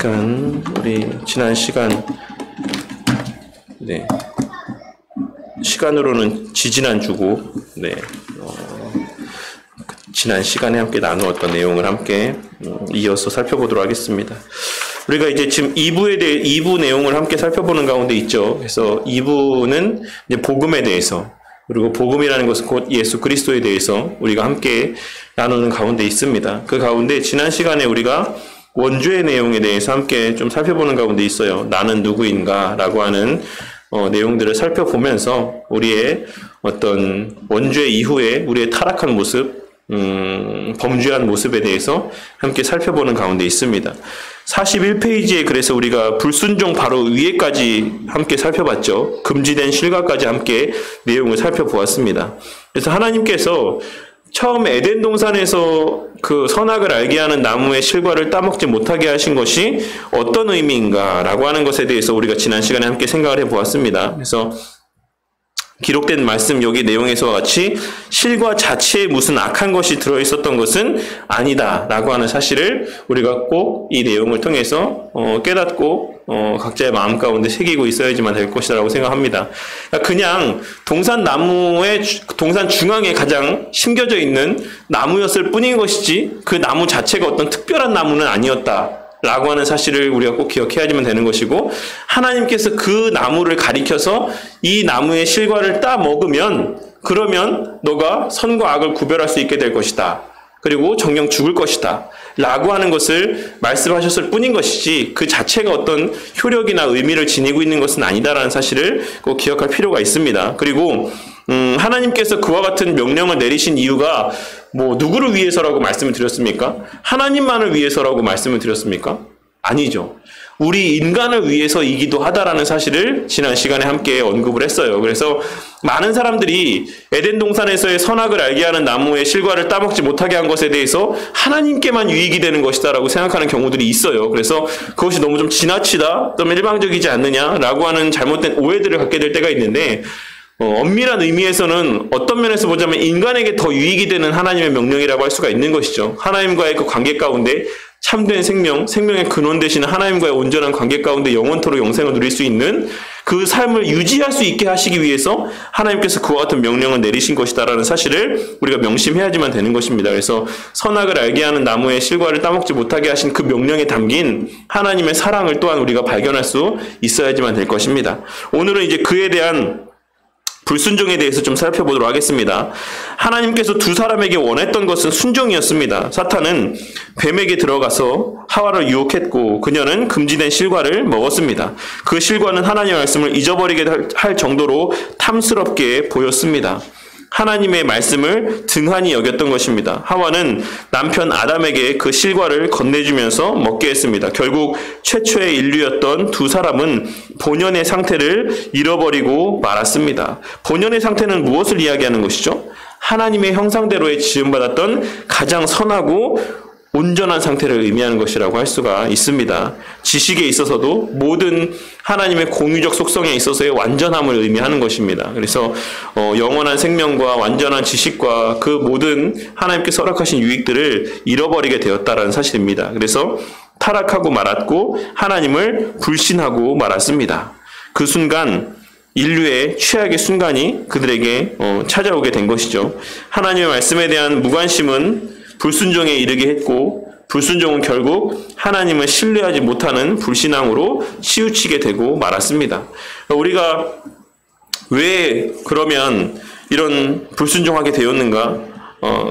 시간, 우리 지난 시간, 시간으로는 지지난주고, 지난 시간에 함께 나누었던 내용을 함께 이어서 살펴보도록 하겠습니다. 우리가 이제 지금 2부 내용을 함께 살펴보는 가운데 있죠. 그래서 2부는 이제 복음에 대해서, 그리고 복음이라는 것은 곧 예수 그리스도에 대해서 우리가 함께 나누는 가운데 있습니다. 그 가운데 지난 시간에 우리가 원죄의 내용에 대해서 함께 좀 살펴보는 가운데 있어요. 나는 누구인가? 라고 하는 내용들을 살펴보면서 우리의 어떤 원죄 이후에 우리의 타락한 모습, 범죄한 모습에 대해서 함께 살펴보는 가운데 있습니다. 41페이지에 그래서 우리가 불순종 바로 위에까지 함께 살펴봤죠. 금지된 실과까지 함께 내용을 살펴보았습니다. 그래서 하나님께서 처음 에덴 동산에서 그 선악을 알게 하는 나무의 실과를 따먹지 못하게 하신 것이 어떤 의미인가라고 하는 것에 대해서 우리가 지난 시간에 함께 생각을 해보았습니다. 그래서 기록된 말씀 여기 내용에서와 같이 실과 자체에 무슨 악한 것이 들어있었던 것은 아니다라고 하는 사실을 우리가 꼭 이 내용을 통해서 깨닫고 각자의 마음 가운데 새기고 있어야지만 될 것이라고 생각합니다. 그냥 동산 중앙에 가장 심겨져 있는 나무였을 뿐인 것이지 그 나무 자체가 어떤 특별한 나무는 아니었다. 라고 하는 사실을 우리가 꼭 기억해야지만 되는 것이고, 하나님께서 그 나무를 가리켜서 이 나무의 실과를 따 먹으면 그러면 너가 선과 악을 구별할 수 있게 될 것이다. 그리고 정녕 죽을 것이다. 라고 하는 것을 말씀하셨을 뿐인 것이지 그 자체가 어떤 효력이나 의미를 지니고 있는 것은 아니다라는 사실을 꼭 기억할 필요가 있습니다. 그리고 하나님께서 그와 같은 명령을 내리신 이유가 누구를 위해서라고 말씀을 드렸습니까? 하나님만을 위해서라고 말씀을 드렸습니까? 아니죠. 우리 인간을 위해서이기도 하다라는 사실을 지난 시간에 함께 언급을 했어요. 그래서 많은 사람들이 에덴 동산에서의 선악을 알게 하는 나무의 실과를 따먹지 못하게 한 것에 대해서 하나님께만 유익이 되는 것이다라고 생각하는 경우들이 있어요. 그래서 그것이 너무 좀 지나치다, 좀 일방적이지 않느냐라고 하는 잘못된 오해들을 갖게 될 때가 있는데, 엄밀한 의미에서는 어떤 면에서 보자면 인간에게 더 유익이 되는 하나님의 명령이라고 할 수가 있는 것이죠. 하나님과의 그 관계 가운데 참된 생명의 근원 되시는 하나님과의 온전한 관계 가운데 영원토록 영생을 누릴 수 있는 그 삶을 유지할 수 있게 하시기 위해서 하나님께서 그와 같은 명령을 내리신 것이다라는 사실을 우리가 명심해야지만 되는 것입니다. 그래서 선악을 알게 하는 나무의 실과를 따먹지 못하게 하신 그 명령에 담긴 하나님의 사랑을 또한 우리가 발견할 수 있어야지만 될 것입니다. 오늘은 이제 그에 대한 불순종에 대해서 좀 살펴보도록 하겠습니다. 하나님께서 두 사람에게 원했던 것은 순종이었습니다. 사탄은 뱀에게 들어가서 하와를 유혹했고 그녀는 금지된 실과를 먹었습니다. 그 실과는 하나님의 말씀을 잊어버리게 할 정도로 탐스럽게 보였습니다. 하나님의 말씀을 등한히 여겼던 것입니다. 하와는 남편 아담에게 그 실과를 건네주면서 먹게 했습니다. 결국 최초의 인류였던 두 사람은 본연의 상태를 잃어버리고 말았습니다. 본연의 상태는 무엇을 이야기하는 것이죠? 하나님의 형상대로의 지음받았던 가장 선하고 온전한 상태를 의미하는 것이라고 할 수가 있습니다. 지식에 있어서도 모든 하나님의 공유적 속성에 있어서의 완전함을 의미하는 것입니다. 그래서 영원한 생명과 완전한 지식과 그 모든 하나님께서 허락하신 유익들을 잃어버리게 되었다라는 사실입니다. 그래서 타락하고 말았고 하나님을 불신하고 말았습니다. 그 순간 인류의 최악의 순간이 그들에게 찾아오게 된 것이죠. 하나님의 말씀에 대한 무관심은 불순종에 이르게 했고 불순종은 결국 하나님을 신뢰하지 못하는 불신앙으로 치우치게 되고 말았습니다. 우리가 왜 그러면 이런 불순종하게 되었는가?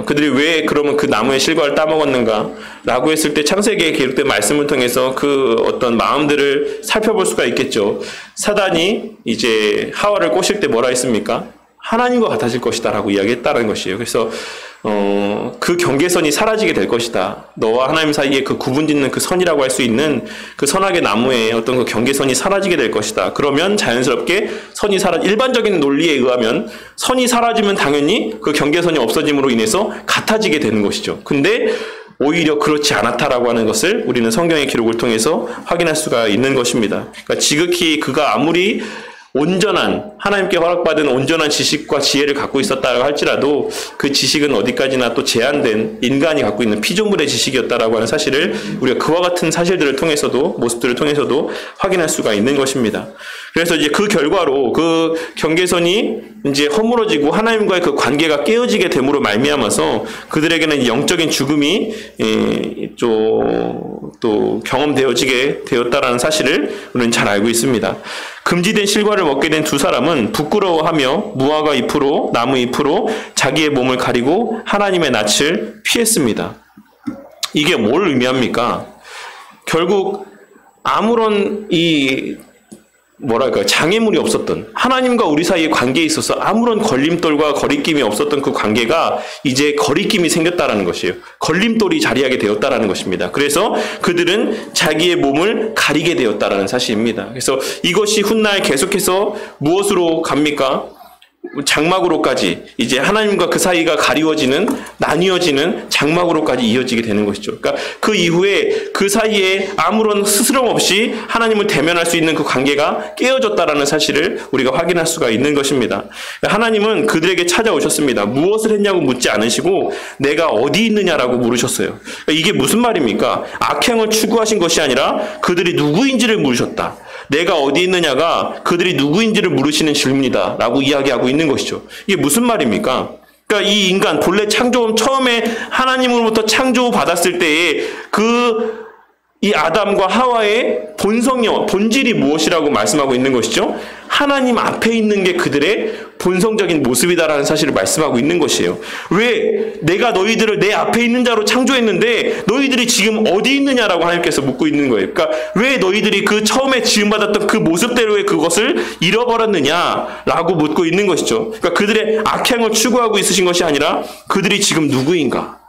그들이 왜 그러면 그 나무의 실과를 따먹었는가? 라고 했을 때 창세기에 기록된 말씀을 통해서 그 어떤 마음들을 살펴볼 수가 있겠죠. 사단이 이제 하와를 꼬실 때 뭐라 했습니까? 하나님과 같아질 것이다 라고 이야기했다는 것이에요. 그래서 그 경계선이 사라지게 될 것이다. 너와 하나님 사이에 그 구분짓는 그 선이라고 할 수 있는 그 선악의 나무의 어떤 그 경계선이 사라지게 될 것이다. 그러면 자연스럽게 일반적인 논리에 의하면 선이 사라지면 당연히 그 경계선이 없어짐으로 인해서 같아지게 되는 것이죠. 근데 오히려 그렇지 않았다라고 하는 것을 우리는 성경의 기록을 통해서 확인할 수가 있는 것입니다. 그러니까 지극히 그가 아무리 온전한 하나님께 허락받은 온전한 지식과 지혜를 갖고 있었다고 할지라도 그 지식은 어디까지나 또 제한된 인간이 갖고 있는 피조물의 지식이었다라고 하는 사실을 우리가 그와 같은 사실들을 통해서도 모습들을 통해서도 확인할 수가 있는 것입니다. 그래서 이제 그 결과로 그 경계선이 이제 허물어지고 하나님과의 그 관계가 깨어지게 됨으로 말미암아서 그들에게는 영적인 죽음이 또 경험되어지게 되었다라는 사실을 우리는 잘 알고 있습니다. 금지된 실과를 먹게 된 두 사람은 부끄러워하며 무화과 잎으로 나무 잎으로 자기의 몸을 가리고 하나님의 낯을 피했습니다. 이게 뭘 의미합니까? 결국 아무런 장애물이 없었던 하나님과 우리 사이의 관계에 있어서 아무런 걸림돌과 거리낌이 없었던 그 관계가 이제 거리낌이 생겼다라는 것이에요. 걸림돌이 자리하게 되었다라는 것입니다. 그래서 그들은 자기의 몸을 가리게 되었다라는 사실입니다. 그래서 이것이 훗날 계속해서 무엇으로 갑니까? 장막으로까지 이제 하나님과 그 사이가 가리워지는 나뉘어지는 장막으로까지 이어지게 되는 것이죠. 그러니까 그 이후에 그 사이에 아무런 스스럼 없이 하나님을 대면할 수 있는 그 관계가 깨어졌다라는 사실을 우리가 확인할 수가 있는 것입니다. 하나님은 그들에게 찾아오셨습니다. 무엇을 했냐고 묻지 않으시고 내가 어디 있느냐라고 물으셨어요. 그러니까 이게 무슨 말입니까? 악행을 추구하신 것이 아니라 그들이 누구인지를 물으셨다. 내가 어디 있느냐가 그들이 누구인지를 물으시는 질문이다 라고 이야기하고 있는 것이죠. 이게 무슨 말입니까? 그러니까 이 인간 본래 처음에 하나님으로부터 창조받았을 때에 이 아담과 하와의 본질이 무엇이라고 말씀하고 있는 것이죠? 하나님 앞에 있는 게 그들의 본성적인 모습이다라는 사실을 말씀하고 있는 것이에요. 왜 내가 너희들을 내 앞에 있는 자로 창조했는데 너희들이 지금 어디 있느냐라고 하나님께서 묻고 있는 거예요. 그러니까 왜 너희들이 그 처음에 지음받았던 그 모습대로의 그것을 잃어버렸느냐라고 묻고 있는 것이죠. 그러니까 그들의 악행을 추구하고 있으신 것이 아니라 그들이 지금 누구인가?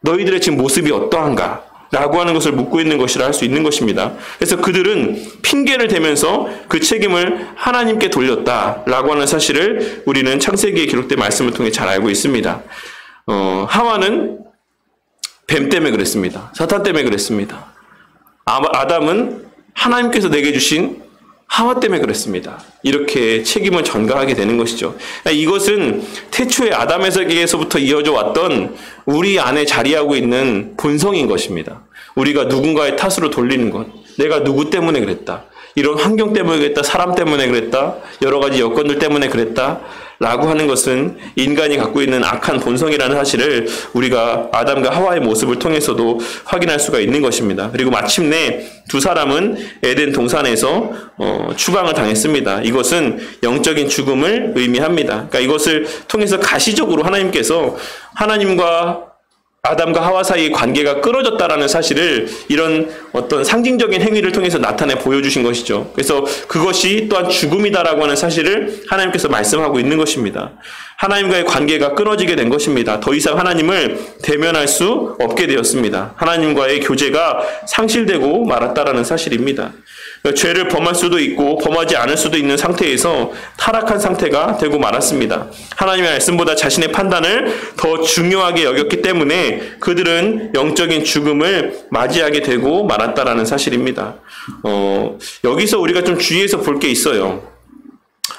너희들의 지금 모습이 어떠한가? 라고 하는 것을 묻고 있는 것이라 할 수 있는 것입니다. 그래서 그들은 핑계를 대면서 그 책임을 하나님께 돌렸다라고 하는 사실을 우리는 창세기에 기록된 말씀을 통해 잘 알고 있습니다. 하와는 뱀 때문에 그랬습니다. 사탄 때문에 그랬습니다. 아담은 하나님께서 내게 주신 하와 때문에 그랬습니다. 이렇게 책임을 전가하게 되는 것이죠. 이것은 태초에 아담에게서부터 이어져 왔던 우리 안에 자리하고 있는 본성인 것입니다. 우리가 누군가의 탓으로 돌리는 것. 내가 누구 때문에 그랬다. 이런 환경 때문에 그랬다. 사람 때문에 그랬다. 여러 가지 여건들 때문에 그랬다. 라고 하는 것은 인간이 갖고 있는 악한 본성이라는 사실을 우리가 아담과 하와의 모습을 통해서도 확인할 수가 있는 것입니다. 그리고 마침내 두 사람은 에덴 동산에서 추방을 당했습니다. 이것은 영적인 죽음을 의미합니다. 그러니까 이것을 통해서 가시적으로 하나님께서 하나님과 아담과 하와 사이의 관계가 끊어졌다라는 사실을 이런 어떤 상징적인 행위를 통해서 나타내 보여주신 것이죠. 그래서 그것이 또한 죽음이다라고 하는 사실을 하나님께서 말씀하고 있는 것입니다. 하나님과의 관계가 끊어지게 된 것입니다. 더 이상 하나님을 대면할 수 없게 되었습니다. 하나님과의 교제가 상실되고 말았다라는 사실입니다. 죄를 범할 수도 있고 범하지 않을 수도 있는 상태에서 타락한 상태가 되고 말았습니다. 하나님의 말씀보다 자신의 판단을 더 중요하게 여겼기 때문에 그들은 영적인 죽음을 맞이하게 되고 말았다라는 사실입니다. 여기서 우리가 좀 주의해서 볼 게 있어요.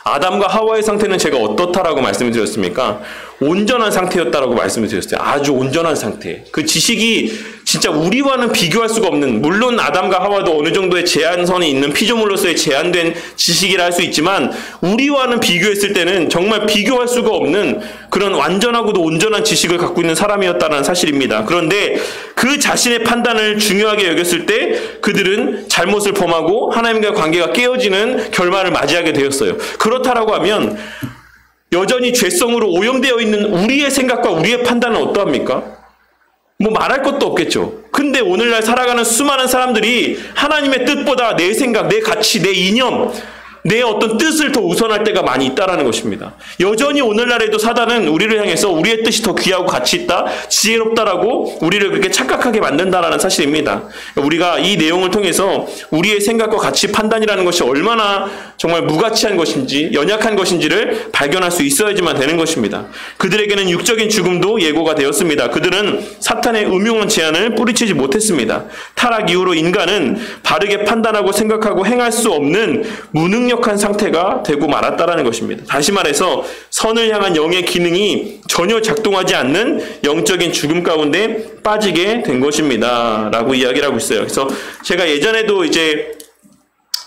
아담과 하와의 상태는 제가 어떻다라고 말씀을 드렸습니까? 온전한 상태였다라고 말씀을 드렸어요. 아주 온전한 상태. 그 지식이 진짜 우리와는 비교할 수가 없는, 물론 아담과 하와도 어느 정도의 제한선이 있는 피조물로서의 제한된 지식이라 할 수 있지만 우리와는 비교했을 때는 정말 비교할 수가 없는 그런 완전하고도 온전한 지식을 갖고 있는 사람이었다는 사실입니다. 그런데 그 자신의 판단을 중요하게 여겼을 때 그들은 잘못을 범하고 하나님과 관계가 깨어지는 결말을 맞이하게 되었어요. 그렇다라고 하면 여전히 죄성으로 오염되어 있는 우리의 생각과 우리의 판단은 어떠합니까? 뭐 말할 것도 없겠죠. 근데 오늘날 살아가는 수많은 사람들이 하나님의 뜻보다 내 생각, 내 가치, 내 이념, 내 어떤 뜻을 더 우선할 때가 많이 있다라는 것입니다. 여전히 오늘날에도 사단은 우리를 향해서 우리의 뜻이 더 귀하고 가치 있다, 지혜롭다라고 우리를 그렇게 착각하게 만든다라는 사실입니다. 우리가 이 내용을 통해서 우리의 생각과 가치 판단이라는 것이 얼마나 정말 무가치한 것인지 연약한 것인지를 발견할 수 있어야지만 되는 것입니다. 그들에게는 육적인 죽음도 예고가 되었습니다. 그들은 사탄의 음흉한 제안을 뿌리치지 못했습니다. 타락 이후로 인간은 바르게 판단하고 생각하고 행할 수 없는 무능력 무능력한 상태가 되고 말았다라는 것입니다. 다시 말해서 선을 향한 영의 기능이 전혀 작동하지 않는 영적인 죽음 가운데 빠지게 된 것입니다. 라고 이야기를 하고 있어요. 그래서 제가 예전에도 이제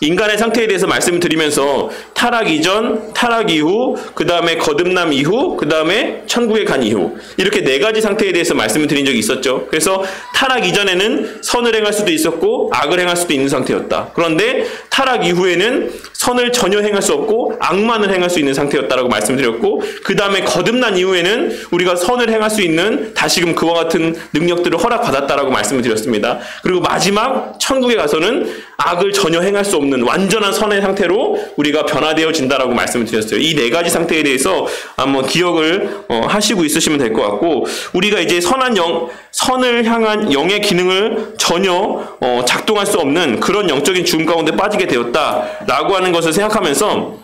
인간의 상태에 대해서 말씀을 드리면서 타락 이전, 타락 이후, 그 다음에 거듭남 이후, 그 다음에 천국에 간 이후, 이렇게 네 가지 상태에 대해서 말씀을 드린 적이 있었죠. 그래서 타락 이전에는 선을 행할 수도 있었고 악을 행할 수도 있는 상태였다. 그런데 타락 이후에는 선을 전혀 행할 수 없고 악만을 행할 수 있는 상태였다라고 말씀드렸고, 그 다음에 거듭난 이후에는 우리가 선을 행할 수 있는 다시금 그와 같은 능력들을 허락받았다라고 말씀을 드렸습니다. 그리고 마지막 천국에 가서는 악을 전혀 행할 수 없는 완전한 선의 상태로 우리가 변화되어진다라고 말씀을 드렸어요. 이 네 가지 상태에 대해서 한번 기억을 하시고 있으시면 될 것 같고, 우리가 이제 선을 향한 영의 기능을 전혀 작동할 수 없는 그런 영적인 죽음 가운데 빠지게 되었다라고 하는 것을 생각하면서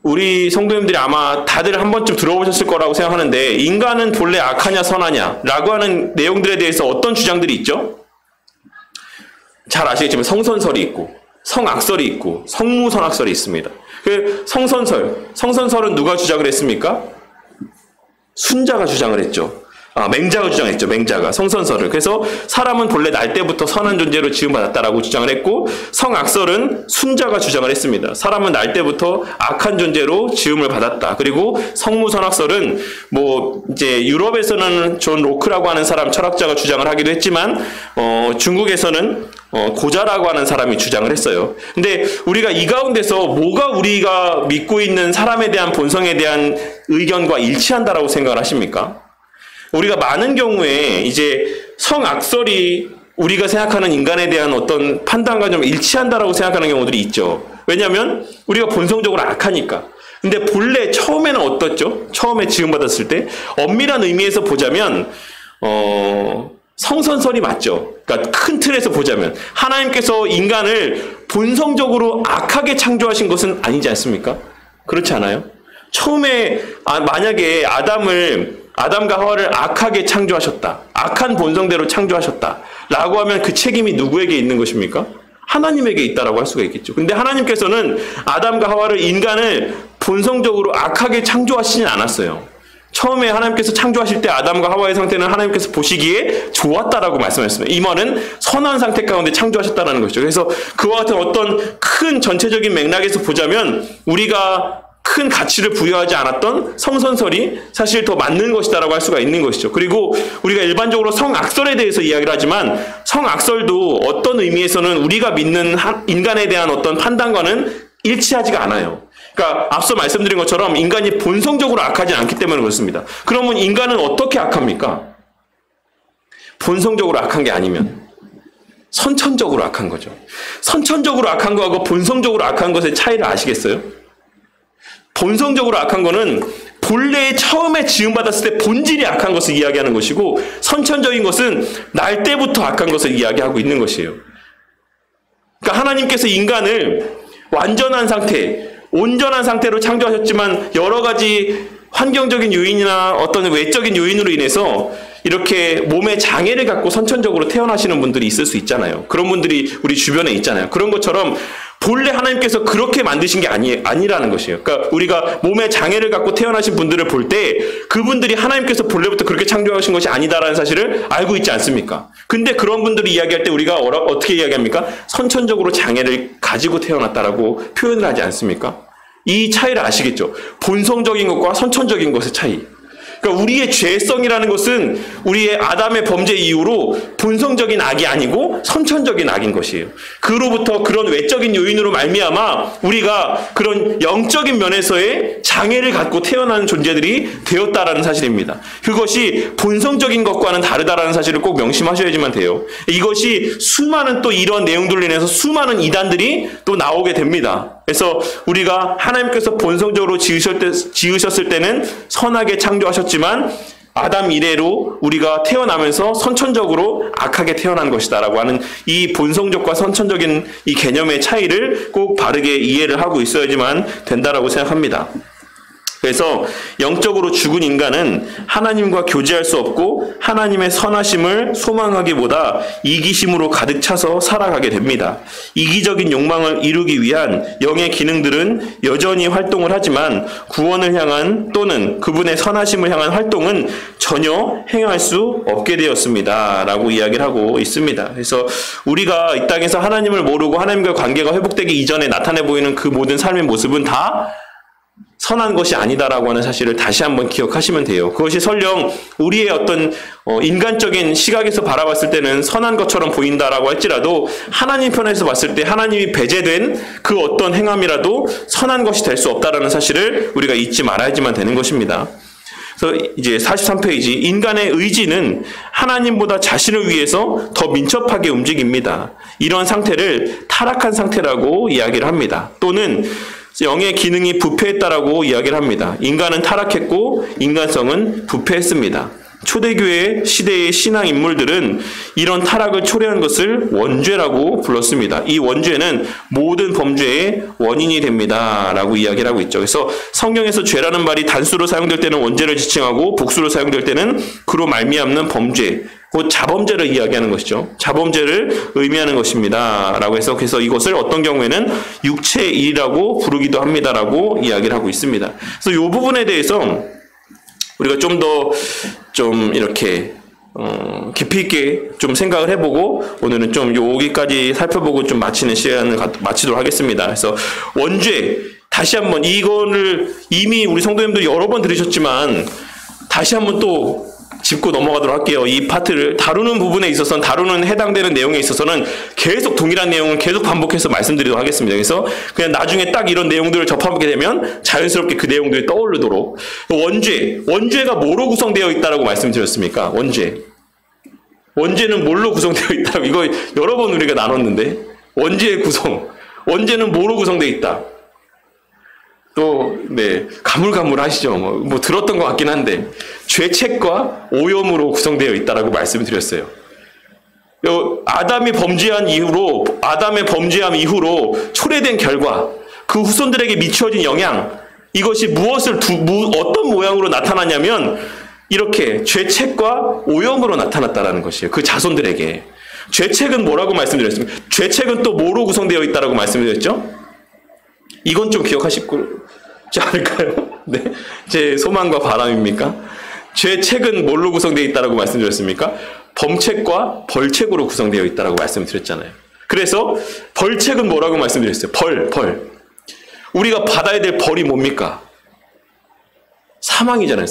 우리 성도님들이 아마 다들 한 번쯤 들어보셨을 거라고 생각하는데, 인간은 본래 악하냐 선하냐 라고 하는 내용들에 대해서 어떤 주장들이 있죠? 잘 아시겠지만 성선설이 있고 성악설이 있고 성무선악설이 있습니다. 그 성선설은 누가 주장을 했습니까? 순자가 주장을 했죠. 맹자가 주장했죠. 맹자가 성선설을. 그래서 사람은 본래 날 때부터 선한 존재로 지음받았다라고 주장을 했고, 성악설은 순자가 주장을 했습니다. 사람은 날 때부터 악한 존재로 지음을 받았다. 그리고 성무선악설은 이제 유럽에서는 존 로크라고 하는 사람 철학자가 주장을 하기도 했지만 중국에서는 고자라고 하는 사람이 주장을 했어요. 근데 우리가 이 가운데서 뭐가 우리가 믿고 있는 사람에 대한 본성에 대한 의견과 일치한다라고 생각을 하십니까? 우리가 많은 경우에 이제 성악설이 우리가 생각하는 인간에 대한 어떤 판단과 좀 일치한다라고 생각하는 경우들이 있죠. 왜냐하면 우리가 본성적으로 악하니까. 근데 본래 처음에는 어떻죠? 처음에 지음받았을 때 엄밀한 의미에서 보자면 성선설이 맞죠. 그러니까 큰 틀에서 보자면 하나님께서 인간을 본성적으로 악하게 창조하신 것은 아니지 않습니까? 그렇지 않아요? 처음에 만약에 아담과 하와를 악하게 창조하셨다, 악한 본성대로 창조하셨다 라고 하면 그 책임이 누구에게 있는 것입니까? 하나님에게 있다라고 할 수가 있겠죠. 근데 하나님께서는 아담과 하와를, 인간을 본성적으로 악하게 창조하시진 않았어요. 처음에 하나님께서 창조하실 때 아담과 하와의 상태는 하나님께서 보시기에 좋았다라고 말씀하셨습니다. 이 말은 선한 상태 가운데 창조하셨다는 것이죠. 그래서 그와 같은 어떤 큰 전체적인 맥락에서 보자면 우리가 큰 가치를 부여하지 않았던 성선설이 사실 더 맞는 것이다라고 할 수가 있는 것이죠. 그리고 우리가 일반적으로 성악설에 대해서 이야기를 하지만 성악설도 어떤 의미에서는 우리가 믿는 인간에 대한 어떤 판단과는 일치하지가 않아요. 그러니까 앞서 말씀드린 것처럼 인간이 본성적으로 악하지 않기 때문에 그렇습니다. 그러면 인간은 어떻게 악합니까? 본성적으로 악한 게 아니면 선천적으로 악한 거죠. 선천적으로 악한 거하고 본성적으로 악한 것의 차이를 아시겠어요? 본성적으로 악한 거는 본래 처음에 지음받았을 때 본질이 악한 것을 이야기하는 것이고, 선천적인 것은 날 때부터 악한 것을 이야기하고 있는 것이에요. 그러니까 하나님께서 인간을 완전한 상태, 온전한 상태로 창조하셨지만 여러 가지 환경적인 요인이나 어떤 외적인 요인으로 인해서 이렇게 몸에 장애를 갖고 선천적으로 태어나시는 분들이 있을 수 있잖아요. 그런 분들이 우리 주변에 있잖아요. 그런 것처럼 본래 하나님께서 그렇게 만드신 게 아니라는 것이에요. 그러니까 우리가 몸에 장애를 갖고 태어나신 분들을 볼 때 그분들이 하나님께서 본래부터 그렇게 창조하신 것이 아니다라는 사실을 알고 있지 않습니까? 근데 그런 분들이 이야기할 때 우리가 어떻게 이야기합니까? 선천적으로 장애를 가지고 태어났다라고 표현을 하지 않습니까? 이 차이를 아시겠죠? 본성적인 것과 선천적인 것의 차이. 그러니까 우리의 죄성이라는 것은 우리의 아담의 범죄 이후로 본성적인 악이 아니고 선천적인 악인 것이에요. 그로부터 그런 외적인 요인으로 말미암아 우리가 그런 영적인 면에서의 장애를 갖고 태어난 존재들이 되었다라는 사실입니다. 그것이 본성적인 것과는 다르다라는 사실을 꼭 명심하셔야지만 돼요. 이것이 수많은 또 이런 내용들로 인해서 수많은 이단들이 또 나오게 됩니다. 그래서 우리가 하나님께서 본성적으로 지으셨을 때는 선하게 창조하셨지만 아담 이래로 우리가 태어나면서 선천적으로 악하게 태어난 것이다라고 하는 이 본성적과 선천적인 이 개념의 차이를 꼭 바르게 이해를 하고 있어야지만 된다라고 생각합니다. 그래서 영적으로 죽은 인간은 하나님과 교제할 수 없고 하나님의 선하심을 소망하기보다 이기심으로 가득 차서 살아가게 됩니다. 이기적인 욕망을 이루기 위한 영의 기능들은 여전히 활동을 하지만 구원을 향한 또는 그분의 선하심을 향한 활동은 전혀 행할 수 없게 되었습니다. 라고 이야기를 하고 있습니다. 그래서 우리가 이 땅에서 하나님을 모르고 하나님과 관계가 회복되기 이전에 나타내 보이는 그 모든 삶의 모습은 다 선한 것이 아니다라고 하는 사실을 다시 한번 기억하시면 돼요. 그것이 설령 우리의 어떤 인간적인 시각에서 바라봤을 때는 선한 것처럼 보인다라고 할지라도 하나님 편에서 봤을 때 하나님이 배제된 그 어떤 행함이라도 선한 것이 될 수 없다라는 사실을 우리가 잊지 말아야지만 되는 것입니다. 그래서 이제 43페이지, 인간의 의지는 하나님보다 자신을 위해서 더 민첩하게 움직입니다. 이런 상태를 타락한 상태라고 이야기를 합니다. 또는 영의 기능이 부패했다라고 이야기를 합니다. 인간은 타락했고 인간성은 부패했습니다. 초대교회 시대의 신앙 인물들은 이런 타락을 초래한 것을 원죄라고 불렀습니다. 이 원죄는 모든 범죄의 원인이 됩니다. 라고 이야기를 하고 있죠. 그래서 성경에서 죄라는 말이 단수로 사용될 때는 원죄를 지칭하고 복수로 사용될 때는 그로 말미암는 범죄, 곧 자범죄를 이야기하는 것이죠. 자범죄를 의미하는 것입니다. 라고 해서 그래서 이것을 어떤 경우에는 육체의 일이라고 부르기도 합니다라고 이야기를 하고 있습니다. 그래서 이 부분에 대해서 우리가 좀 더 이렇게 깊이 있게 좀 생각을 해보고 오늘은 좀 여기까지 살펴보고 좀 마치는 시간을 마치도록 하겠습니다. 그래서 원죄, 다시 한번 이거를 이미 우리 성도님들 여러 번 들으셨지만 다시 한번 또 짚고 넘어가도록 할게요. 이 파트를 다루는 부분에 있어서는 다루는 해당되는 내용에 있어서는 계속 동일한 내용을 계속 반복해서 말씀드리도록 하겠습니다. 그래서 그냥 나중에 딱 이런 내용들을 접하게 되면 자연스럽게 그 내용들이 떠오르도록. 원죄가 뭐로 구성되어 있다라고 말씀드렸습니까? 원죄는 뭘로 구성되어 있다고 이거 여러 번 우리가 나눴는데 원죄의 구성, 원죄는 뭐로 구성되어 있다. 또, 네, 가물가물하시죠. 뭐 들었던 것 같긴 한데, 죄책과 오염으로 구성되어 있다라고 말씀을 드렸어요. 아담의 범죄함 이후로 초래된 결과, 그 후손들에게 미쳐진 영향, 이것이 어떤 모양으로 나타나냐면, 이렇게 죄책과 오염으로 나타났다라는 것이에요. 그 자손들에게. 죄책은 뭐라고 말씀드렸습니까? 죄책은 또 뭐로 구성되어 있다라고 말씀드렸죠? 이건 좀 기억하시지 않을까요? 네. 제 소망과 바람입니까? 죄책은 뭘로 구성되어 있다라고 말씀드렸습니까? 범책과 벌책으로 구성되어 있다라고 말씀드렸잖아요. 그래서 벌책은 뭐라고 말씀드렸어요? 벌. 우리가 받아야 될 벌이 뭡니까? 사망이잖아요.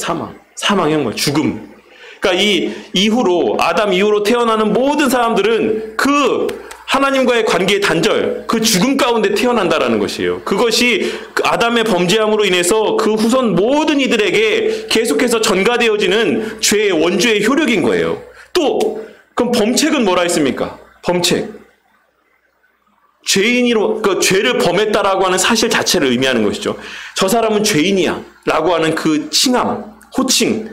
사망의 형벌, 죽음. 그러니까 아담 이후로 태어나는 모든 사람들은 그 하나님과의 관계의 단절, 그 죽음 가운데 태어난다라는 것이에요. 그것이 아담의 범죄함으로 인해서 그 후손 모든 이들에게 계속해서 전가되어지는 죄의 원죄의 효력인 거예요. 또 그럼 범책은 뭐라 했습니까? 범책. 그 죄를 범했다라고 하는 사실 자체를 의미하는 것이죠. 저 사람은 죄인이야 라고 하는 그 칭함, 호칭,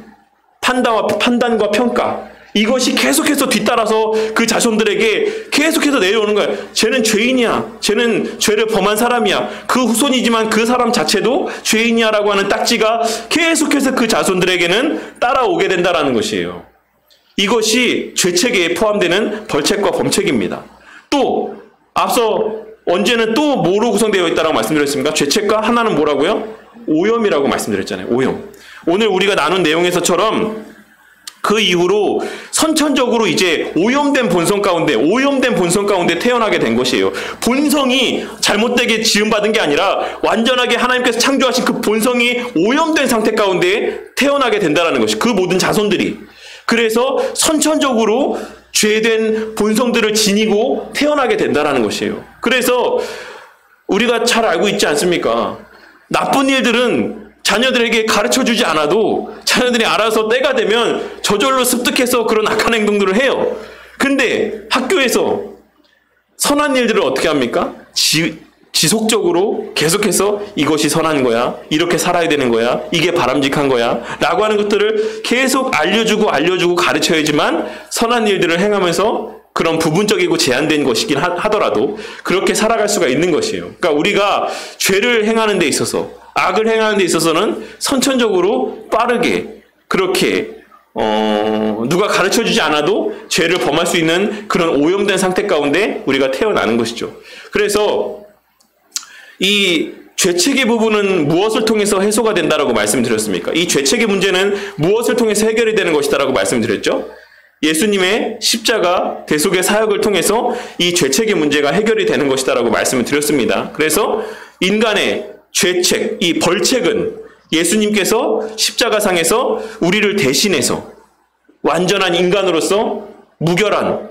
판단과 평가, 이것이 계속해서 뒤따라서 그 자손들에게 계속해서 내려오는 거예요. 쟤는 죄인이야. 쟤는 죄를 범한 사람이야. 그 후손이지만 그 사람 자체도 죄인이야 라고 하는 딱지가 계속해서 그 자손들에게는 따라오게 된다는 것이에요. 이것이 죄책에 포함되는 벌책과 범책입니다. 또 앞서 언제는 또 뭐로 구성되어 있다고 말씀드렸습니까? 죄책과 하나는 뭐라고요? 오염이라고 말씀드렸잖아요. 오염. 오늘 우리가 나눈 내용에서처럼 그 이후로 선천적으로 이제 오염된 본성 가운데 태어나게 된 것이에요. 본성이 잘못되게 지음받은 게 아니라 완전하게 하나님께서 창조하신 그 본성이 오염된 상태 가운데 태어나게 된다는 것이 그 모든 자손들이. 그래서 선천적으로 죄된 본성들을 지니고 태어나게 된다는 것이에요. 그래서 우리가 잘 알고 있지 않습니까? 나쁜 일들은 자녀들에게 가르쳐주지 않아도 자녀들이 알아서 때가 되면 저절로 습득해서 그런 악한 행동들을 해요. 근데 학교에서 선한 일들을 어떻게 합니까? 지속적으로 계속해서 이것이 선한 거야, 이렇게 살아야 되는 거야, 이게 바람직한 거야 라고 하는 것들을 계속 알려주고 가르쳐야지만 선한 일들을 행하면서 그런 부분적이고 제한된 것이긴 하더라도 그렇게 살아갈 수가 있는 것이에요. 그러니까 우리가 죄를 행하는 데 있어서 악을 행하는 데 있어서는 선천적으로 빠르게 그렇게 누가 가르쳐주지 않아도 죄를 범할 수 있는 그런 오염된 상태 가운데 우리가 태어나는 것이죠. 그래서 이 죄책의 부분은 무엇을 통해서 해소가 된다라고 말씀드렸습니까? 이 죄책의 문제는 무엇을 통해서 해결이 되는 것이다라고 말씀드렸죠? 예수님의 십자가 대속의 사역을 통해서 이 죄책의 문제가 해결이 되는 것이다라고 말씀을 드렸습니다. 그래서 인간의 죄책, 이 벌책은 예수님께서 십자가상에서 우리를 대신해서 완전한 인간으로서 무결한,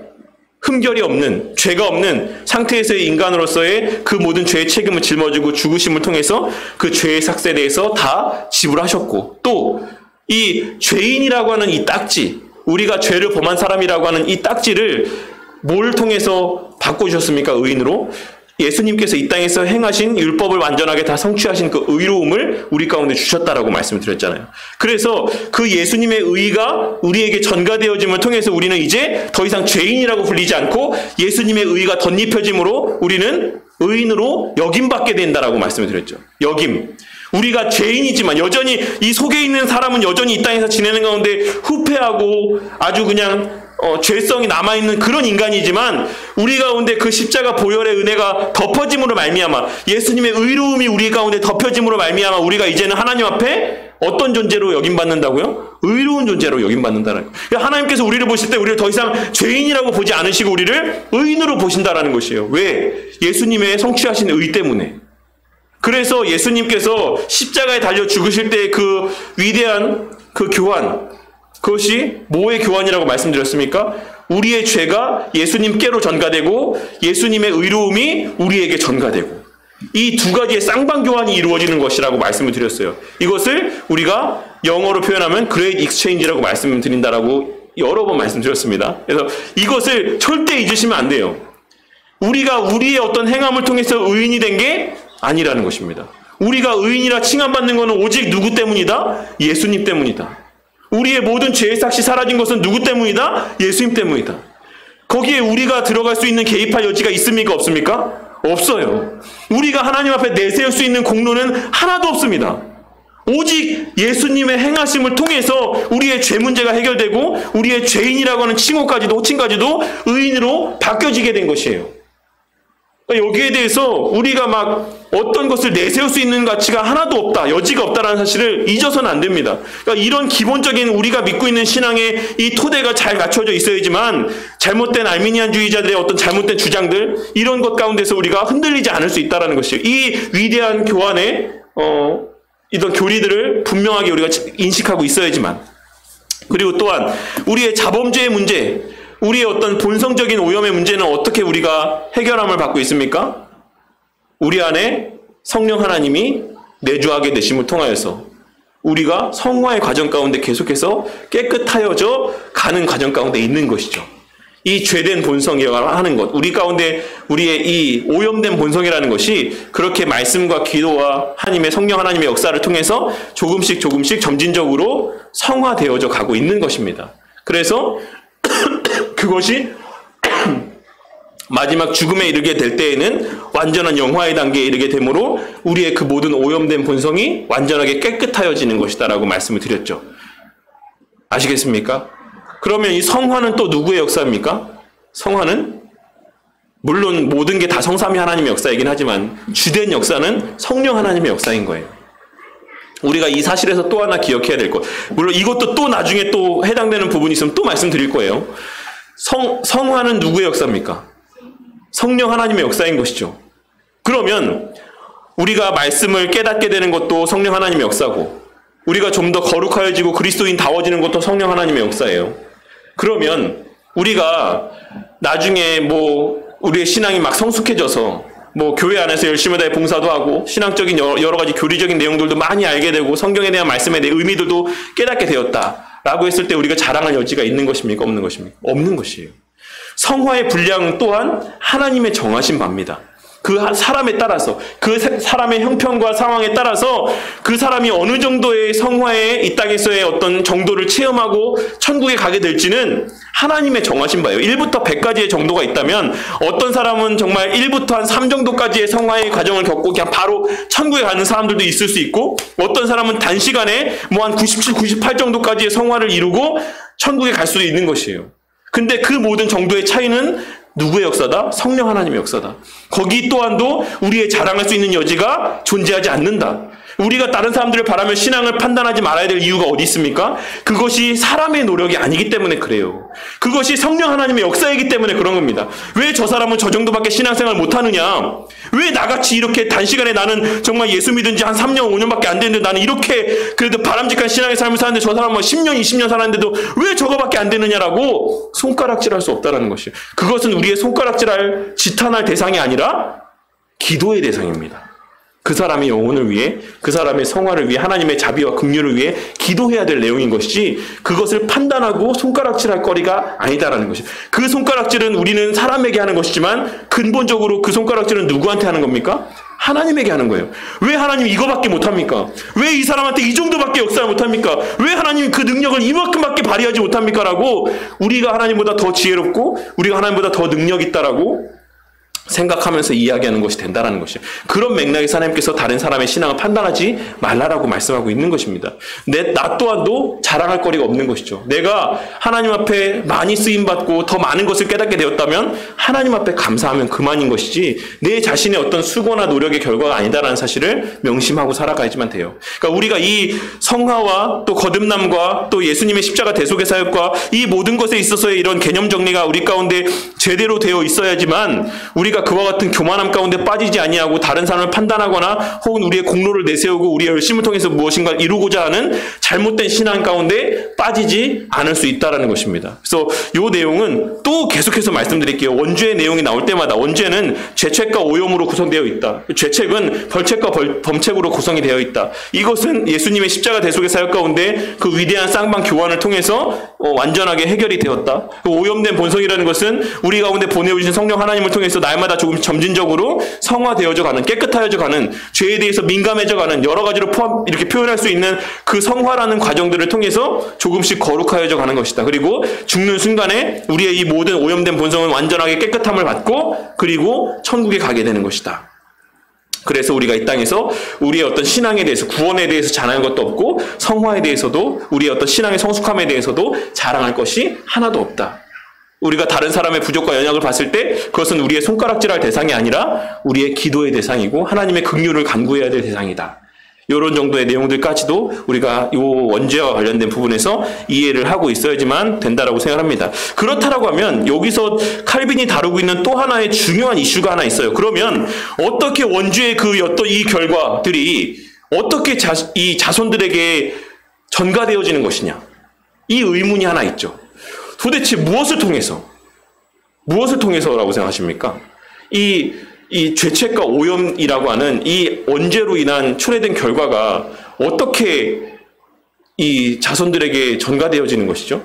흠결이 없는, 죄가 없는 상태에서의 인간으로서의 그 모든 죄의 책임을 짊어지고 죽으심을 통해서 그 죄의 삭세에 대해서 다 지불하셨고, 또 이 죄인이라고 하는 이 딱지, 우리가 죄를 범한 사람이라고 하는 이 딱지를 뭘 통해서 바꿔주셨습니까? 의인으로. 예수님께서 이 땅에서 행하신 율법을 완전하게 다 성취하신 그 의로움을 우리 가운데 주셨다라고 말씀을 드렸잖아요. 그래서 그 예수님의 의가 우리에게 전가되어짐을 통해서 우리는 이제 더 이상 죄인이라고 불리지 않고 예수님의 의가 덧입혀짐으로 우리는 의인으로 여김받게 된다라고 말씀을 드렸죠. 여김. 우리가 죄인이지만 여전히 이 속에 있는 사람은 여전히 이 땅에서 지내는 가운데 후패하고 아주 그냥 죄성이 남아있는 그런 인간이지만 우리 가운데 그 십자가 보혈의 은혜가 덮어짐으로 말미암아 예수님의 의로움이 우리 가운데 덮여짐으로 말미암아 우리가 이제는 하나님 앞에 어떤 존재로 여김받는다고요? 의로운 존재로 여김받는다는 거예요. 그러니까 하나님께서 우리를 보실 때 우리를 더 이상 죄인이라고 보지 않으시고 우리를 의인으로 보신다라는 것이에요. 왜? 예수님의 성취하신 의 때문에. 그래서 예수님께서 십자가에 달려 죽으실 때 그 위대한 그 교환, 그것이 뭐의 교환이라고 말씀드렸습니까? 우리의 죄가 예수님께로 전가되고 예수님의 의로움이 우리에게 전가되고 이 두 가지의 쌍방교환이 이루어지는 것이라고 말씀을 드렸어요. 이것을 우리가 영어로 표현하면 Great Exchange라고 말씀을 드린다라고 여러 번 말씀드렸습니다. 그래서 이것을 절대 잊으시면 안 돼요. 우리가 우리의 어떤 행함을 통해서 의인이 된 게 아니라는 것입니다. 우리가 의인이라 칭함받는 것은 오직 누구 때문이다? 예수님 때문이다. 우리의 모든 죄의 삭시 사라진 것은 누구 때문이다? 예수님 때문이다. 거기에 우리가 들어갈 수 있는 개입할 여지가 있습니까? 없습니까? 없어요. 우리가 하나님 앞에 내세울 수 있는 공로는 하나도 없습니다. 오직 예수님의 행하심을 통해서 우리의 죄 문제가 해결되고 우리의 죄인이라고 하는 칭호까지도 호칭까지도 의인으로 바뀌어지게 된 것이에요. 여기에 대해서 우리가 막 어떤 것을 내세울 수 있는 가치가 하나도 없다, 여지가 없다라는 사실을 잊어서는 안 됩니다. 그러니까 이런 기본적인 우리가 믿고 있는 신앙의 이 토대가 잘 갖춰져 있어야지만 잘못된 알미니안주의자들의 어떤 잘못된 주장들 이런 것 가운데서 우리가 흔들리지 않을 수 있다라는 것이에요. 이 위대한 교환의 이런 교리들을 분명하게 우리가 인식하고 있어야지만, 그리고 또한 우리의 자범죄의 문제, 우리의 어떤 본성적인 오염의 문제는 어떻게 우리가 해결함을 받고 있습니까? 우리 안에 성령 하나님이 내주하게 되심을 통하여서 우리가 성화의 과정 가운데 계속해서 깨끗하여져 가는 과정 가운데 있는 것이죠. 이 죄된 본성이라 하는 것, 우리 가운데 우리의 이 오염된 본성이라는 것이 그렇게 말씀과 기도와 하나님의 성령 하나님의 역사를 통해서 조금씩 점진적으로 성화되어져 가고 있는 것입니다. 그래서 그것이 마지막 죽음에 이르게 될 때에는 완전한 영화의 단계에 이르게 되므로 우리의 그 모든 오염된 본성이 완전하게 깨끗하여지는 것이다라고 말씀을 드렸죠. 아시겠습니까? 그러면 이 성화는 또 누구의 역사입니까? 성화는 물론 모든 게 다 성삼위 하나님의 역사이긴 하지만 주된 역사는 성령 하나님의 역사인 거예요. 우리가 이 사실에서 또 하나 기억해야 될 것, 물론 이것도 또 나중에 또 해당되는 부분이 있으면 또 말씀드릴 거예요. 성화는 누구의 역사입니까? 성령 하나님의 역사인 것이죠. 그러면 우리가 말씀을 깨닫게 되는 것도 성령 하나님의 역사고, 우리가 좀 더 거룩하여지고 그리스도인다워지는 것도 성령 하나님의 역사예요. 그러면 우리가 나중에 우리의 신앙이 막 성숙해져서 교회 안에서 열심히 다해 봉사도 하고 신앙적인 여러 가지 교리적인 내용들도 많이 알게 되고 성경에 대한 말씀에 대한 의미들도 깨닫게 되었다라고 했을 때 우리가 자랑할 여지가 있는 것입니까? 없는 것입니까? 없는 것이에요. 성화의 분량 또한 하나님의 정하신 바입니다. 그 사람에 따라서, 그 사람의 형편과 상황에 따라서 그 사람이 어느 정도의 성화에 이 땅에서의 어떤 정도를 체험하고 천국에 가게 될지는 하나님의 정하신 바예요. 1부터 100까지의 정도가 있다면 어떤 사람은 정말 1부터 한 3 정도까지의 성화의 과정을 겪고 그냥 바로 천국에 가는 사람들도 있을 수 있고, 어떤 사람은 단시간에 뭐 한 97, 98 정도까지의 성화를 이루고 천국에 갈 수도 있는 것이에요. 근데 그 모든 정도의 차이는 누구의 역사다? 성령 하나님의 역사다. 거기 또한도 우리의 자랑할 수 있는 여지가 존재하지 않는다. 우리가 다른 사람들을 바라며 신앙을 판단하지 말아야 될 이유가 어디 있습니까? 그것이 사람의 노력이 아니기 때문에 그래요. 그것이 성령 하나님의 역사이기 때문에 그런 겁니다. 왜 저 사람은 저 정도밖에 신앙생활 못하느냐? 왜 나같이 이렇게 단시간에 나는 정말 예수 믿은 지 한 3년, 5년밖에 안 됐는데 나는 이렇게 그래도 바람직한 신앙의 삶을 사는데 저 사람은 10년, 20년 살았는데도 왜 저거밖에 안 되느냐라고 손가락질할 수 없다는 것이에요. 그것은 우리의 손가락질할, 지탄할 대상이 아니라 기도의 대상입니다. 그 사람의 영혼을 위해, 그 사람의 성화를 위해, 하나님의 자비와 긍휼을 위해 기도해야 될 내용인 것이지, 그것을 판단하고 손가락질할 거리가 아니다라는 것이에요. 그 손가락질은 우리는 사람에게 하는 것이지만 근본적으로 그 손가락질은 누구한테 하는 겁니까? 하나님에게 하는 거예요. 왜 하나님 이거밖에 못합니까? 왜 이 사람한테 이 정도밖에 역사를 못합니까? 왜 하나님이 그 능력을 이만큼밖에 발휘하지 못합니까? 라고 우리가 하나님보다 더 지혜롭고 우리가 하나님보다 더 능력 있다라고 생각하면서 이야기하는 것이 된다는 것이에요. 그런 맥락에서 하나님께서 다른 사람의 신앙을 판단하지 말라라고 말씀하고 있는 것입니다. 나 또한도 자랑할 거리가 없는 것이죠. 내가 하나님 앞에 많이 쓰임받고 더 많은 것을 깨닫게 되었다면 하나님 앞에 감사하면 그만인 것이지, 내 자신의 어떤 수고나 노력의 결과가 아니다라는 사실을 명심하고 살아가야지만 돼요. 그러니까 우리가 이 성화와 또 거듭남과 또 예수님의 십자가 대속의 사역과 이 모든 것에 있어서의 이런 개념 정리가 우리 가운데 제대로 되어 있어야지만 우리가 그와 같은 교만함 가운데 빠지지 아니하고 다른 사람을 판단하거나 혹은 우리의 공로를 내세우고 우리의 열심을 통해서 무엇인가를 이루고자 하는 잘못된 신앙 가운데 빠지지 않을 수 있다는 것입니다. 그래서 이 내용은 또 계속해서 말씀드릴게요. 원죄의 내용이 나올 때마다 원죄는 죄책과 오염으로 구성되어 있다. 죄책은 벌책과 범책으로 구성이 되어 있다. 이것은 예수님의 십자가 대속의 사역 가운데 그 위대한 쌍방 교환을 통해서 완전하게 해결이 되었다. 그 오염된 본성이라는 것은 우리 가운데 보내오신 성령 하나님을 통해서 날마다 조금 점진적으로 성화되어져 가는, 깨끗하여져 가는, 죄에 대해서 민감해져 가는, 여러 가지로 이렇게 표현할 수 있는 그 성화라는 과정들을 통해서 조금씩 거룩하여져 가는 것이다. 그리고 죽는 순간에 우리의 이 모든 오염된 본성은 완전하게 깨끗함을 받고 그리고 천국에 가게 되는 것이다. 그래서 우리가 이 땅에서 우리의 어떤 신앙에 대해서, 구원에 대해서 자랑할 것도 없고 성화에 대해서도, 우리의 어떤 신앙의 성숙함에 대해서도 자랑할 것이 하나도 없다. 우리가 다른 사람의 부족과 연약을 봤을 때 그것은 우리의 손가락질할 대상이 아니라 우리의 기도의 대상이고 하나님의 긍휼을 간구해야 될 대상이다. 이런 정도의 내용들까지도 우리가 이 원죄와 관련된 부분에서 이해를 하고 있어야지만 된다라고 생각합니다. 그렇다라고 하면 여기서 칼빈이 다루고 있는 또 하나의 중요한 이슈가 하나 있어요. 그러면 어떻게 원죄의 그 어떤 이 결과들이 어떻게 이 자손들에게 전가되어지는 것이냐? 이 의문이 하나 있죠. 도대체 무엇을 통해서라고 생각하십니까? 이 죄책과 오염이라고 하는 이 원죄로 인한 초래된 결과가 어떻게 이 자손들에게 전가되어지는 것이죠?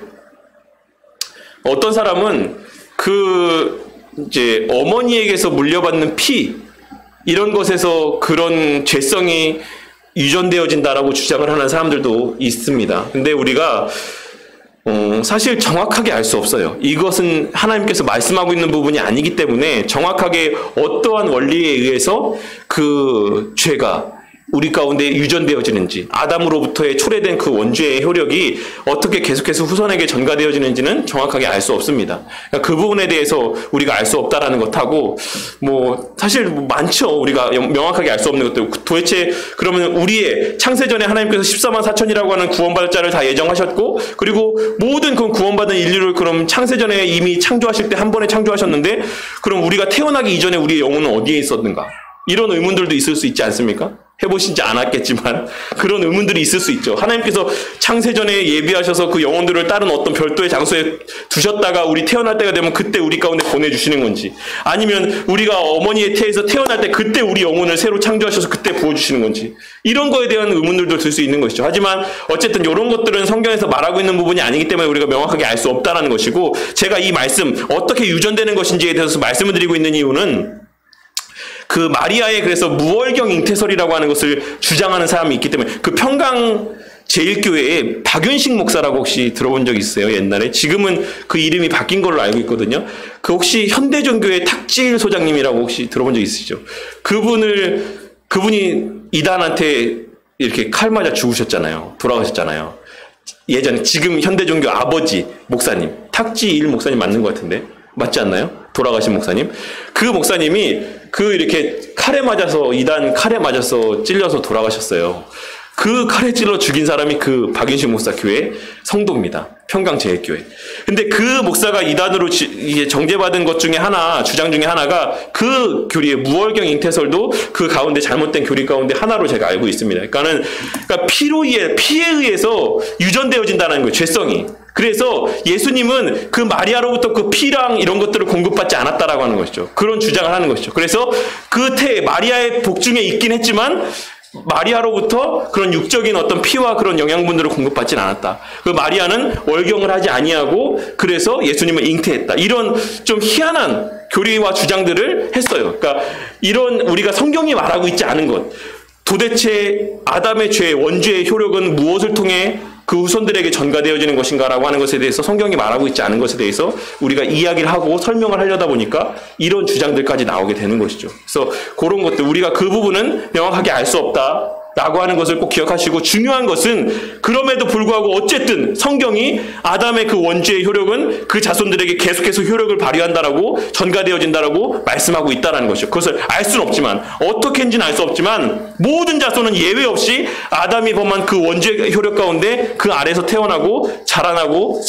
어떤 사람은 이제 어머니에게서 물려받는 피, 이런 것에서 그런 죄성이 유전되어진다라고 주장을 하는 사람들도 있습니다. 근데 우리가 사실 정확하게 알 수 없어요. 이것은 하나님께서 말씀하고 있는 부분이 아니기 때문에 정확하게 어떠한 원리에 의해서 그 죄가 우리 가운데 유전되어지는지, 아담으로부터의 초래된 그 원죄의 효력이 어떻게 계속해서 후손에게 전가되어지는지는 정확하게 알 수 없습니다. 그러니까 그 부분에 대해서 우리가 알 수 없다라는 것하고, 사실 많죠. 우리가 명확하게 알 수 없는 것들. 도대체 그러면 우리의 창세전에 하나님께서 14만 4천이라고 하는 구원받을 자를 다 예정하셨고, 그리고 모든 그 구원받은 인류를 그럼 창세전에 이미 창조하실 때 한 번에 창조하셨는데, 그럼 우리가 태어나기 이전에 우리의 영혼은 어디에 있었는가? 이런 의문들도 있을 수 있지 않습니까? 해보시지 않았겠지만 그런 의문들이 있을 수 있죠. 하나님께서 창세전에 예비하셔서 그 영혼들을 다른 어떤 별도의 장소에 두셨다가 우리 태어날 때가 되면 그때 우리 가운데 보내주시는 건지, 아니면 우리가 어머니의 태에서 태어날 때 그때 우리 영혼을 새로 창조하셔서 그때 부어주시는 건지, 이런 거에 대한 의문들도 들 수 있는 것이죠. 하지만 어쨌든 이런 것들은 성경에서 말하고 있는 부분이 아니기 때문에 우리가 명확하게 알 수 없다는 것이고, 제가 이 말씀 어떻게 유전되는 것인지에 대해서 말씀을 드리고 있는 이유는 그 마리아의 그래서 무월경 잉태설이라고 하는 것을 주장하는 사람이 있기 때문에 그 평강 제1교회에 박윤식 목사라고 혹시 들어본 적 있어요? 옛날에? 지금은 그 이름이 바뀐 걸로 알고 있거든요. 그 혹시 현대전교회 탁지일 소장님이라고 혹시 들어본 적 있으시죠? 그분이 이단한테 이렇게 칼 맞아 죽으셨잖아요. 돌아가셨잖아요. 예전에 지금 현대종교 아버지 목사님, 탁지일 목사님 맞는 것 같은데 맞지 않나요? 돌아가신 목사님. 그 목사님이 이렇게 칼에 맞아서 이단 칼에 맞아서 찔려서 돌아가셨어요. 그 칼에 찔러 죽인 사람이 그 박윤식 목사 교회 성도입니다. 평강제일교회. 근데 그 목사가 이단으로 이게 정죄받은 것 중에 하나, 주장 중에 하나가 그 교리의 무월경 잉태설도 그 가운데 잘못된 교리 가운데 하나로 제가 알고 있습니다. 그러니까 피에 의해서 유전되어진다는 거예요. 죄성이. 그래서 예수님은 그 마리아로부터 그 피랑 이런 것들을 공급받지 않았다라고 하는 것이죠. 그런 주장을 하는 것이죠. 그래서 그 마리아의 복중에 있긴 했지만 마리아로부터 그런 육적인 어떤 피와 그런 영양분들을 공급받진 않았다. 그 마리아는 월경을 하지 아니하고 그래서 예수님을 잉태했다. 이런 좀 희한한 교리와 주장들을 했어요. 그러니까 이런 우리가 성경이 말하고 있지 않은 것. 도대체 아담의 죄, 원죄의 효력은 무엇을 통해 그 후손들에게 전가되어지는 것인가라고 하는 것에 대해서 성경이 말하고 있지 않은 것에 대해서 우리가 이야기를 하고 설명을 하려다 보니까 이런 주장들까지 나오게 되는 것이죠. 그래서 그런 것들 우리가 그 부분은 명확하게 알 수 없다. 라고 하는 것을 꼭 기억하시고 중요한 것은 그럼에도 불구하고 어쨌든 성경이 아담의 그 원죄의 효력은 그 자손들에게 계속해서 효력을 발휘한다라고 전가되어진다라고 말씀하고 있다라는 것이죠. 그것을 알 수는 없지만 어떻게인지는 알 수 없지만 모든 자손은 예외 없이 아담이 범한 그 원죄의 효력 가운데 그 아래에서 태어나고 자라나고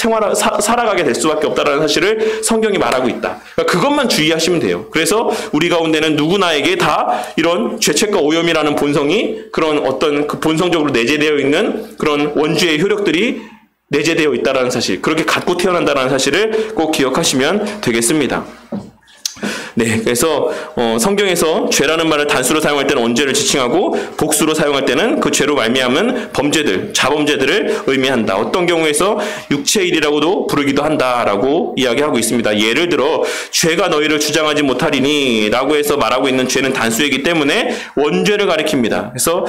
살아가게 될 수밖에 없다라는 사실을 성경이 말하고 있다. 그러니까 그것만 주의하시면 돼요. 그래서 우리 가운데는 누구나에게 다 이런 죄책과 오염이라는 본성이 그런 어떤 그 본성적으로 내재되어 있는 그런 원죄의 효력들이 내재되어 있다는 사실, 그렇게 갖고 태어난다는 사실을 꼭 기억하시면 되겠습니다. 네, 그래서 성경에서 죄라는 말을 단수로 사용할 때는 원죄를 지칭하고 복수로 사용할 때는 그 죄로 말미암은 범죄들, 자범죄들을 의미한다. 어떤 경우에서 육체의 일이라고도 부르기도 한다라고 이야기하고 있습니다. 예를 들어 죄가 너희를 주장하지 못하리니 라고 해서 말하고 있는 죄는 단수이기 때문에 원죄를 가리킵니다. 그래서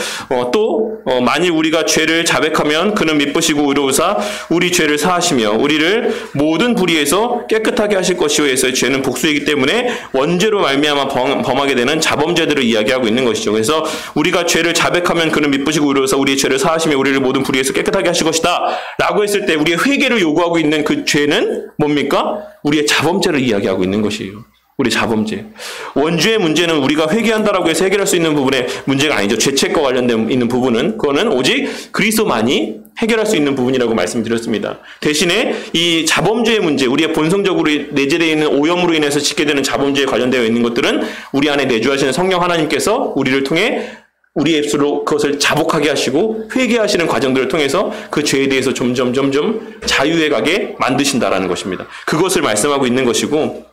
만일 우리가 죄를 자백하면 그는 미쁘시고 의로우사 우리 죄를 사하시며 우리를 모든 불의에서 깨끗하게 하실 것이요 해서 죄는 복수이기 때문에 원죄로 말미암아 범하게 되는 자범죄들을 이야기하고 있는 것이죠. 그래서 우리가 죄를 자백하면 그는 미쁘시고 의로우사 우리의 죄를 사하시며 우리를 모든 불의에서 깨끗하게 하실 것이다 라고 했을 때 우리의 회개를 요구하고 있는 그 죄는 뭡니까? 우리의 자범죄를 이야기하고 있는 것이에요. 우리 자범죄. 원죄의 문제는 우리가 회개한다라고 해서 해결할 수 있는 부분의 문제가 아니죠. 죄책과 관련된 있는 부분은 그거는 오직 그리스도만이 해결할 수 있는 부분이라고 말씀드렸습니다. 대신에 이 자범죄의 문제, 우리의 본성적으로 내재되어 있는 오염으로 인해서 짓게 되는 자범죄에 관련되어 있는 것들은 우리 안에 내주하시는 성령 하나님께서 우리를 통해 우리의 입술로 그것을 자복하게 하시고 회개하시는 과정들을 통해서 그 죄에 대해서 점점 자유해 가게 만드신다라는 것입니다. 그것을 말씀하고 있는 것이고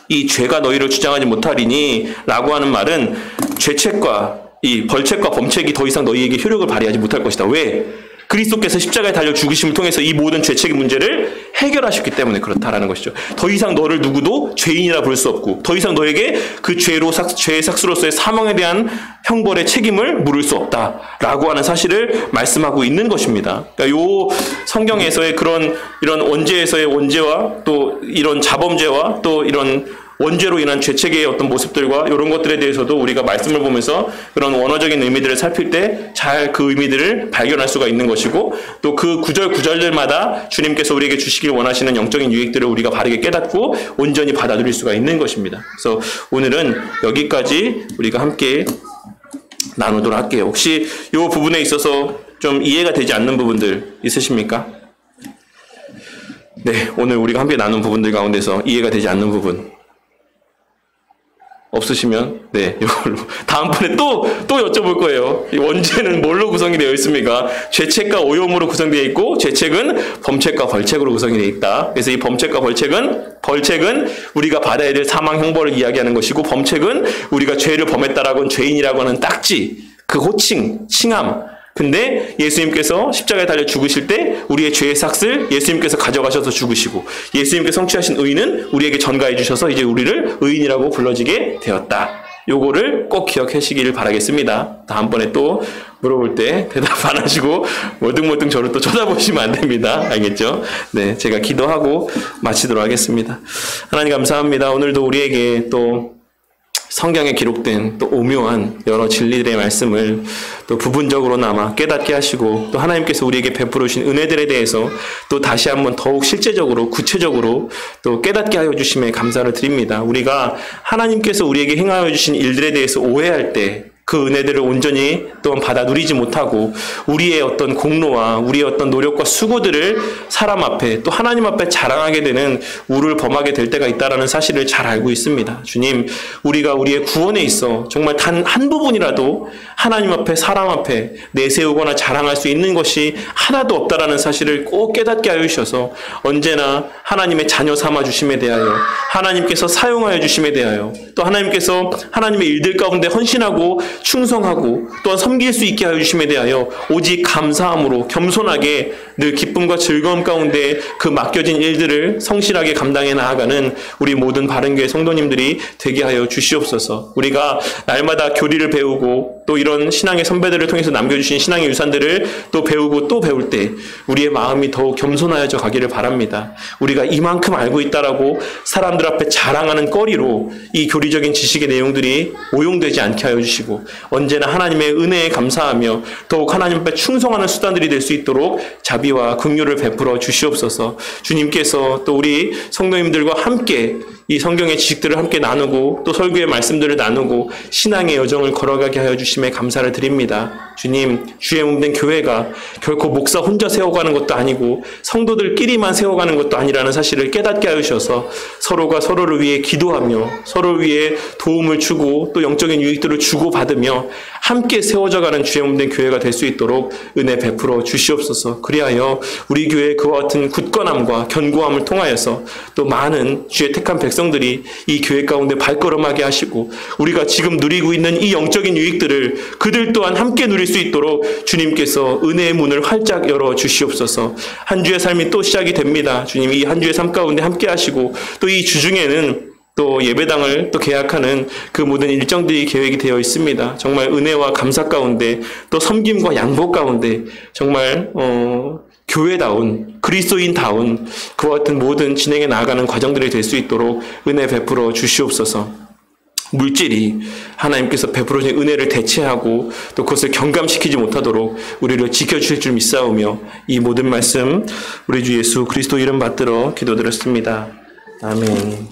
이 죄가 너희를 주장하지 못하리니 라고 하는 말은 죄책과 이 벌책과 범책이 더 이상 너희에게 효력을 발휘하지 못할 것이다. 왜? 그리스도께서 십자가에 달려 죽으심을 통해서 이 모든 죄책의 문제를 해결하셨기 때문에 그렇다라는 것이죠. 더 이상 너를 누구도 죄인이라 부를 수 없고 더 이상 너에게 그 죄의 삭수로서의 사망에 대한 형벌의 책임을 물을 수 없다라고 하는 사실을 말씀하고 있는 것입니다. 그러니까 요 성경에서의 이런 원죄에서의 원죄와 또 이런 자범죄와 또 이런 원죄로 인한 죄책의 어떤 모습들과 이런 것들에 대해서도 우리가 말씀을 보면서 그런 원어적인 의미들을 살필 때 잘 그 의미들을 발견할 수가 있는 것이고 또 그 구절마다 주님께서 우리에게 주시길 원하시는 영적인 유익들을 우리가 바르게 깨닫고 온전히 받아들일 수가 있는 것입니다. 그래서 오늘은 여기까지 우리가 함께 나누도록 할게요. 혹시 이 부분에 있어서 좀 이해가 되지 않는 부분들 있으십니까? 네, 오늘 우리가 함께 나눈 부분들 가운데서 이해가 되지 않는 부분 없으시면 네 이걸로 다음번에 또 여쭤볼 거예요. 이 원죄는 뭘로 구성이 되어 있습니까? 죄책과 오염으로 구성되어 있고 죄책은 범책과 벌책으로 구성이 되어 있다. 그래서 이 범책과 벌책은 우리가 받아야 될 사망 형벌을 이야기하는 것이고 범책은 우리가 죄를 범했다라고는 죄인이라고 하는 딱지, 그 호칭, 칭함. 근데 예수님께서 십자가에 달려 죽으실 때 우리의 죄의 삭을 예수님께서 가져가셔서 죽으시고 예수님께서 성취하신 의는 우리에게 전가해 주셔서 이제 우리를 의인이라고 불러지게 되었다. 요거를 꼭 기억하시기를 바라겠습니다. 다음번에 또 물어볼 때 대답 안 하시고 멀뚱멀뚱 저를 또 쳐다보시면 안 됩니다. 알겠죠? 네, 제가 기도하고 마치도록 하겠습니다. 하나님 감사합니다. 오늘도 우리에게 또 성경에 기록된 또 오묘한 여러 진리들의 말씀을 또 부분적으로나마 깨닫게 하시고 또 하나님께서 우리에게 베풀어 주신 은혜들에 대해서 또 다시 한번 더욱 실제적으로 구체적으로 또 깨닫게 하여 주심에 감사를 드립니다. 우리가 하나님께서 우리에게 행하여 주신 일들에 대해서 오해할 때 그 은혜들을 온전히 또한 받아 누리지 못하고 우리의 어떤 공로와 우리의 어떤 노력과 수고들을 사람 앞에 또 하나님 앞에 자랑하게 되는 우를 범하게 될 때가 있다는 사실을 잘 알고 있습니다. 주님, 우리가 우리의 구원에 있어 정말 단 한 부분이라도 하나님 앞에 사람 앞에 내세우거나 자랑할 수 있는 것이 하나도 없다라는 사실을 꼭 깨닫게 하여 주셔서 언제나 하나님의 자녀 삼아 주심에 대하여 하나님께서 사용하여 주심에 대하여 또 하나님께서 하나님의 일들 가운데 헌신하고 충성하고 또한 섬길 수 있게 하여 주심에 대하여 오직 감사함으로 겸손하게 늘 기쁨과 즐거움 가운데 그 맡겨진 일들을 성실하게 감당해 나아가는 우리 모든 바른교회 성도님들이 되게 하여 주시옵소서. 우리가 날마다 교리를 배우고 또 이런 신앙의 선배들을 통해서 남겨주신 신앙의 유산들을 또 배우고 또 배울 때 우리의 마음이 더욱 겸손하여져 가기를 바랍니다. 우리가 이만큼 알고 있다라고 사람들 앞에 자랑하는 거리로 이 교리적인 지식의 내용들이 오용되지 않게 하여 주시고 언제나 하나님의 은혜에 감사하며 더욱 하나님 앞에 충성하는 수단들이 될 수 있도록 자비와 긍휼을 베풀어 주시옵소서. 주님께서 또 우리 성도님들과 함께 이 성경의 지식들을 함께 나누고 또 설교의 말씀들을 나누고 신앙의 여정을 걸어가게 하여 주심에 감사를 드립니다. 주님, 주의 몸된 교회가 결코 목사 혼자 세워가는 것도 아니고 성도들끼리만 세워가는 것도 아니라는 사실을 깨닫게 하여 주셔서 서로가 서로를 위해 기도하며 서로를 위해 도움을 주고 또 영적인 유익들을 주고받으며 함께 세워져가는 주의 몸된 교회가 될 수 있도록 은혜 베풀어 주시옵소서. 그리하여 우리 교회의 그와 같은 굳건함과 견고함을 통하여서 또 많은 주의 택한 백성들이 이 교회 가운데 발걸음하게 하시고 우리가 지금 누리고 있는 이 영적인 유익들을 그들 또한 함께 누릴 수 있도록 주님께서 은혜의 문을 활짝 열어 주시옵소서. 한 주의 삶이 또 시작이 됩니다. 주님, 이 한 주의 삶 가운데 함께 하시고 또 이 주중에는 또 예배당을 또 계약하는 그 모든 일정들이 계획이 되어 있습니다. 정말 은혜와 감사 가운데 또 섬김과 양복 가운데 정말 교회다운 그리스도인다운 그와 같은 모든 진행해 나아가는 과정들이 될 수 있도록 은혜 베풀어 주시옵소서. 물질이 하나님께서 베풀어 주신 은혜를 대체하고 또 그것을 경감시키지 못하도록 우리를 지켜주실 줄 믿사오며 이 모든 말씀 우리 주 예수 그리스도 이름 받들어 기도드렸습니다. 아멘.